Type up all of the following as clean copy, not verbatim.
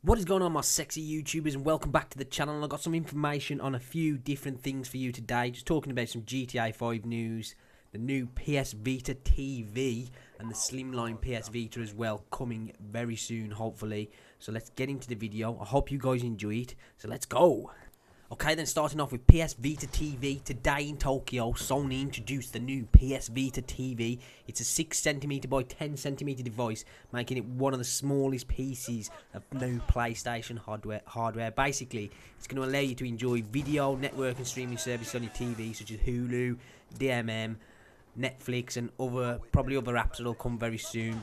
What is going on, my sexy YouTubers, and welcome back to the channel. I've got some information on a few different things for you today. Just talking about some GTA 5 news, the new PS Vita TV, and the slimline PS Vita as well, coming very soon, hopefully. So let's get into the video. I hope you guys enjoy it. So let's go. Okay, then starting off with PS Vita TV. Today in Tokyo, Sony introduced the new PS Vita TV. It's a 6cm by 10cm device, making it one of the smallest pieces of new PlayStation hardware. Basically, it's going to allow you to enjoy video, network and streaming services on your TV, such as Hulu, DMM, Netflix, and probably other apps that will come very soon.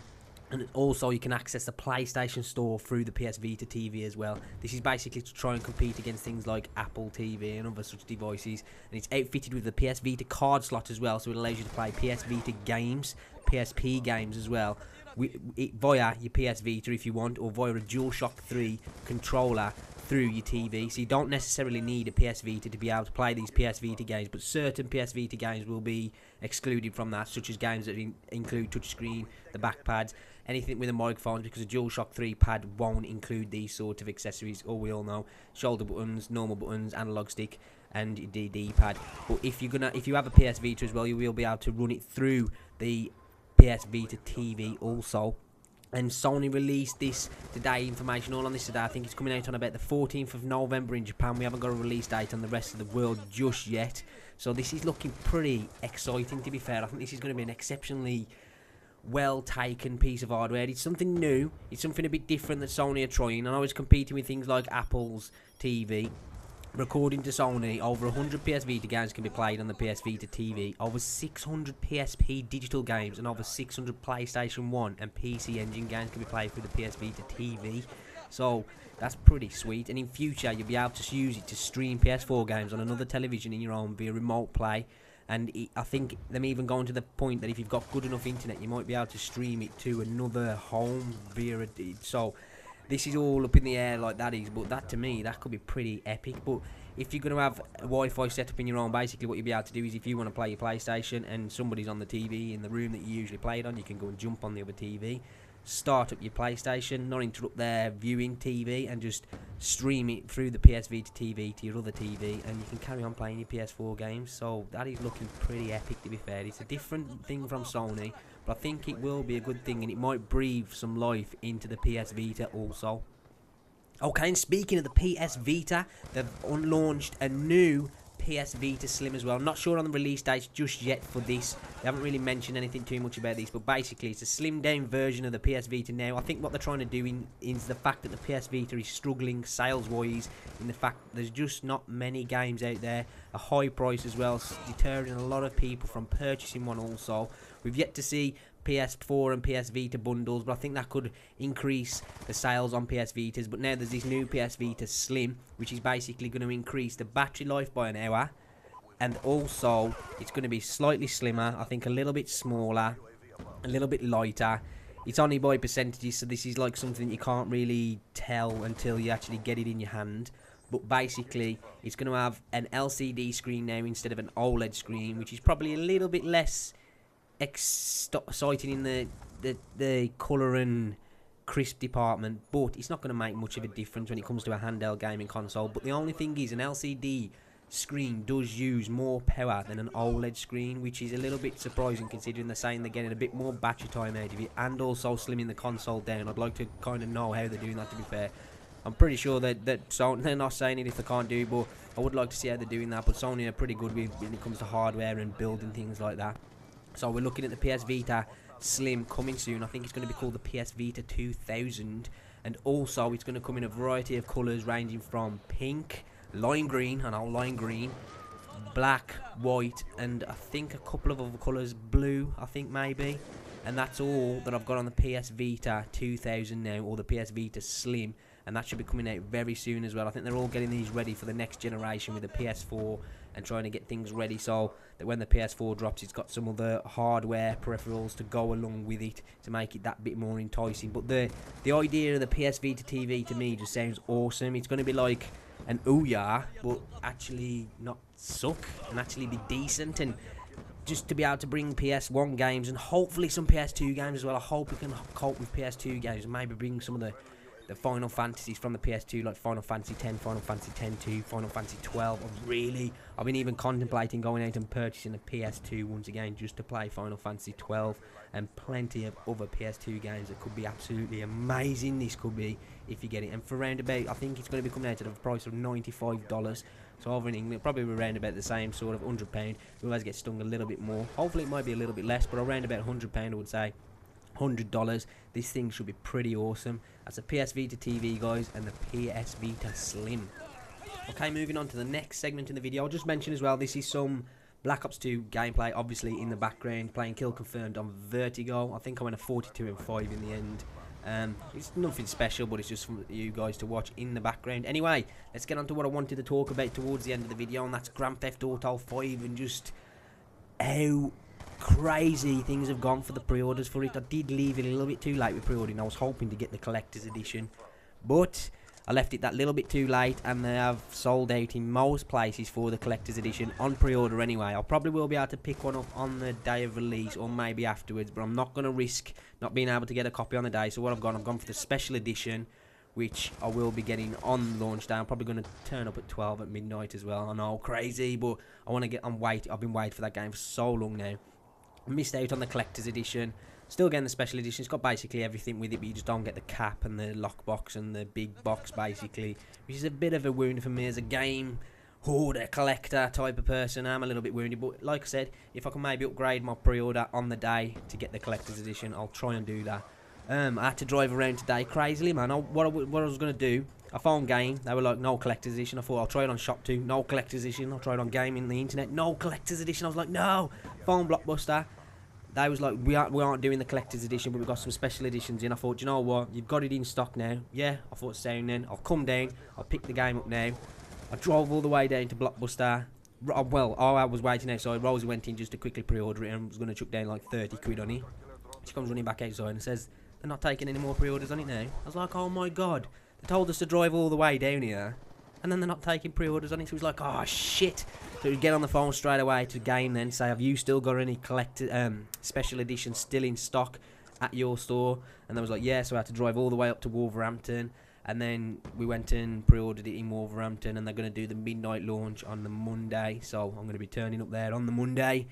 And also you can access the PlayStation Store through the PS Vita TV as well. This is basically to try and compete against things like Apple TV and other such devices. And it's outfitted with the PS Vita card slot as well, so it allows you to play PS Vita games, PSP games as well, via your PS Vita if you want, or via a DualShock 3 controller through your TV. So you don't necessarily need a PS Vita to be able to play these PS Vita games, but certain PS Vita games will be excluded from that, such as games that include touchscreen, the back pads, anything with a microphone, because a DualShock 3 pad won't include these sort of accessories. All we all know: shoulder buttons, normal buttons, analog stick, and the D-pad. But if you have a PS Vita as well, you will be able to run it through the PS Vita TV also. And Sony released this today, information all on this today. I think it's coming out on about the 14th of November in Japan. We haven't got a release date on the rest of the world just yet. So this is looking pretty exciting, to be fair. I think this is going to be an exceptionally well taken piece of hardware. It's something new. It's something a bit different that Sony are trying. I know it's competing with things like Apple's TV. According to Sony, over 100 PS Vita games can be played on the PS Vita TV, over 600 PSP digital games, and over 600 PlayStation 1 and PC Engine games can be played through the PS Vita TV. So that's pretty sweet. And in future, you'll be able to use it to stream PS4 games on another television in your own via remote play. And I think them even going to the point that if you've got good enough internet, you might be able to stream it to another home via so this is all up in the air like that is, but that to me, that could be pretty epic. But if you're going to have a Wi-Fi set up in your own, basically what you'll be able to do is, if you want to play your PlayStation and somebody's on the TV in the room that you usually play it on, you can go and jump on the other TV, start up your PlayStation, not interrupt their viewing TV, and just stream it through the PS Vita TV to your other TV, and you can carry on playing your PS4 games. So that is looking pretty epic, to be fair. It's a different thing from Sony, but I think it will be a good thing, and it might breathe some life into the PS Vita also. Okay, and speaking of the PS Vita, they've launched a new PS Vita Slim as well. Not sure on the release dates just yet for this. They haven't really mentioned anything too much about this, but basically it's a slimmed down version of the PS Vita now. I think what they're trying to do is the fact that the PS Vita is struggling sales-wise, in the fact that there's just not many games out there. A high price as well, deterring a lot of people from purchasing one also. We've yet to see PS4 and PS Vita bundles, but I think that could increase the sales on PS Vitas. But now there's this new PS Vita Slim, which is basically going to increase the battery life by an hour, and also it's going to be slightly slimmer, I think a little bit smaller, a little bit lighter. It's only by percentages, so this is like something you can't really tell until you actually get it in your hand. But basically, it's going to have an LCD screen now instead of an OLED screen, which is probably a little bit less exciting in the colour and crisp department, but it's not going to make much of a difference when it comes to a handheld gaming console. But the only thing is, an LCD screen does use more power than an OLED screen, which is a little bit surprising considering they're saying they're getting a bit more battery time out of it and also slimming the console down. I'd like to kind of know how they're doing that, to be fair. I'm pretty sure that they're not saying it if they can't do it, but I would like to see how they're doing that. But Sony are pretty good when it comes to hardware and building things like that. So we're looking at the PS Vita Slim coming soon. I think it's going to be called the PS Vita 2000, and also it's going to come in a variety of colours ranging from pink, lime green, black, white, and I think a couple of other colours, blue, I think maybe. And that's all that I've got on the PS Vita 2000 now, or the PS Vita Slim, and that should be coming out very soon as well. I think they're all getting these ready for the next generation with the PS4 and trying to get things ready so that when the PS4 drops, it's got some other hardware peripherals to go along with it to make it that bit more enticing. But the idea of the PS Vita TV to me just sounds awesome. It's going to be like an Ouya, but actually not suck, and actually be decent, and just to be able to bring PS1 games and hopefully some PS2 games as well. I hope we can cope with PS2 games and maybe bring some of the the Final Fantasies from the PS2, like Final Fantasy 10, Final Fantasy 10-2, Final Fantasy 12. I've been even contemplating going out and purchasing a PS2 once again just to play Final Fantasy 12, and plenty of other PS2 games that could be absolutely amazing. This could be if you get it, and for around about, I think it's going to be coming out at a price of $95. So over in England, probably around about the same sort of £100. We always get stung a little bit more. Hopefully it might be a little bit less, but around about £100 I would say. $100. This thing should be pretty awesome. That's a PS Vita TV, guys, and the PS Vita Slim. Okay, moving on to the next segment in the video. I'll just mention as well, this is some Black Ops 2 gameplay, obviously in the background, playing kill confirmed on Vertigo. I think I went a 42-5 in the end. It's nothing special, but it's just for you guys to watch in the background. Anyway, let's get on to what I wanted to talk about towards the end of the video, and that's Grand Theft Auto 5 and just how crazy things have gone for the pre-orders for it. I did leave it a little bit too late with pre-ordering. I was hoping to get the collector's edition, but I left it that little bit too late, and they have sold out in most places for the collector's edition on pre-order anyway. I probably will be able to pick one up on the day of release or maybe afterwards, but I'm not going to risk not being able to get a copy on the day. So what I've gone for the special edition, which I will be getting on launch day. I'm probably going to turn up at 12 at midnight as well. I know, crazy, but I want to get on wait. I've been waiting for that game for so long now. I missed out on the collector's edition. Still getting the special edition. It's got basically everything with it, but you just don't get the cap and the lockbox and the big box, basically, which is a bit of a wound for me as a game hoarder, collector type of person. I'm a little bit wounded, but like I said, if I can maybe upgrade my pre-order on the day to get the collector's edition, I'll try and do that. I had to drive around today crazily, man. What I was going to do, I found game. They were like, no collector's edition. I thought, I'll try it on Shop 2. No collector's edition. I'll try it on Game in the Internet. No collector's edition. I was like, no. Found Blockbuster. They was like, we aren't doing the collector's edition, but we've got some special editions in. I thought, you know what? You've got it in stock now. Yeah, I thought, sound then. I'll come down. I'll pick the game up now. I drove all the way down to Blockbuster. Well, I was waiting outside. Rosie went in just to quickly pre-order it and was going to chuck down like 30 quid on it. She comes running back outside and says, they're not taking any more pre-orders on it now. I was like, oh my god. They told us to drive all the way down here, and then they're not taking pre-orders on it. So it was like, oh shit. So we get on the phone straight away to Game then, say, have you still got any special editions still in stock at your store? And they was like, yeah. So I had to drive all the way up to Wolverhampton, and then we went and pre-ordered it in Wolverhampton, and they're going to do the midnight launch on the Monday. So I'm going to be turning up there on the Monday,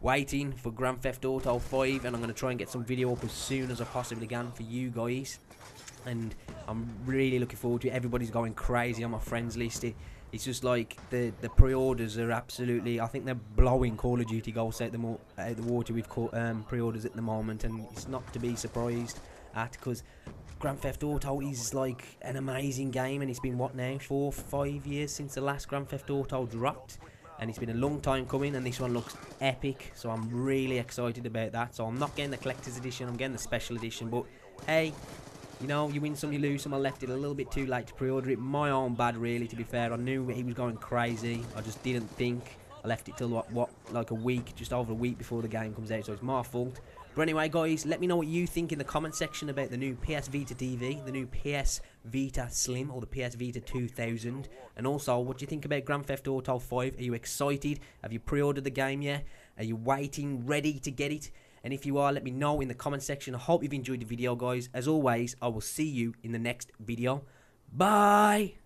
waiting for Grand Theft Auto 5, and I'm going to try and get some video up as soon as I possibly can for you guys. And I'm really looking forward to it. Everybody's going crazy on my friends list. It's just like the pre-orders are absolutely, I think they're blowing Call of Duty goals out the water with pre-orders at the moment, and it's not to be surprised at, because Grand Theft Auto is like an amazing game, and it's been, what now, 4 or 5 years since the last Grand Theft Auto dropped, and it's been a long time coming, and this one looks epic, so I'm really excited about that. So I'm not getting the collector's edition, I'm getting the special edition, but hey, you know, you win some, you lose some. I left it a little bit too late to pre-order it. My own bad, really, to be fair. I knew he was going crazy. I just didn't think. I left it till, what, like a week, just over a week before the game comes out, so it's my fault. But anyway, guys, let me know what you think in the comment section about the new PS Vita TV, the new PS Vita Slim, or the PS Vita 2000. And also, what do you think about Grand Theft Auto 5? Are you excited? Have you pre-ordered the game yet? Are you waiting, ready to get it? And if you are, let me know in the comment section. I hope you've enjoyed the video, guys. As always, I will see you in the next video. Bye!